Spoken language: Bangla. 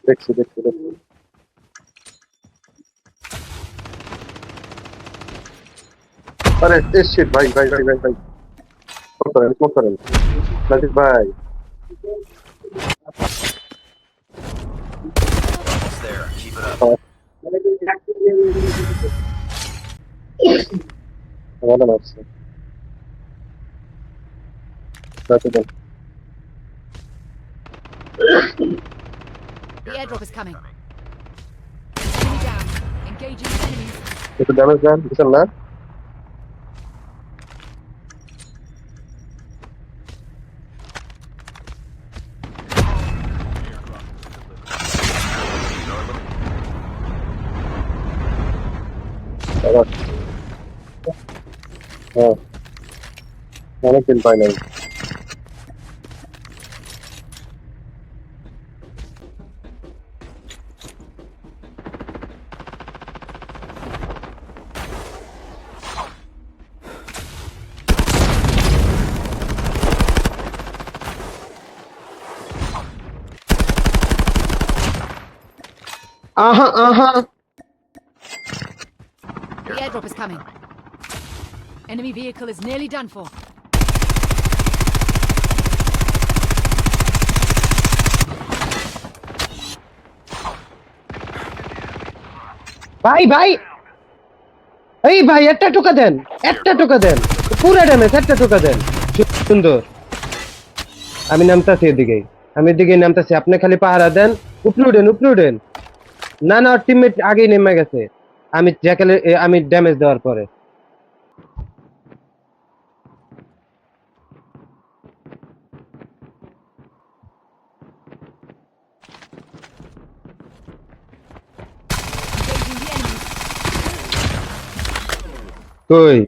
দেখছি দেখছি দেখছি। আরে শিট ভাই ভাই ভাই ভাই ভাই স্মোক করেন নাজিব ভাই। Almost there. Keep it up. ভালো লাগছে। যাতে দেন। The airdrop is coming. Enemy down. Engaging enemies. একটু ড্যামেজ দেন বুঝছেন না? আবার হ্যাঁ অনেক দিন পাই নাই। The airdrop is coming. Enemy vehicle is nearly done for. ভাই ভাই এই ভাই একটা টোকা দেন, একটা টোকা দেন, পুরো ড্যামেজ একটা টোকা দেন। সুন্দর। আমি নামতাছি এদিকে, আমি এদিকে নামতাছি, আপনি খালি পাহারা দেন। উপরে উঠেন উপরে উঠেন। না না টিমমেট আগেই নেমে গেছে, আমি জ্যাকেলে আমি ড্যামেজ দেওয়ার পরে। Engaging the enemies. কই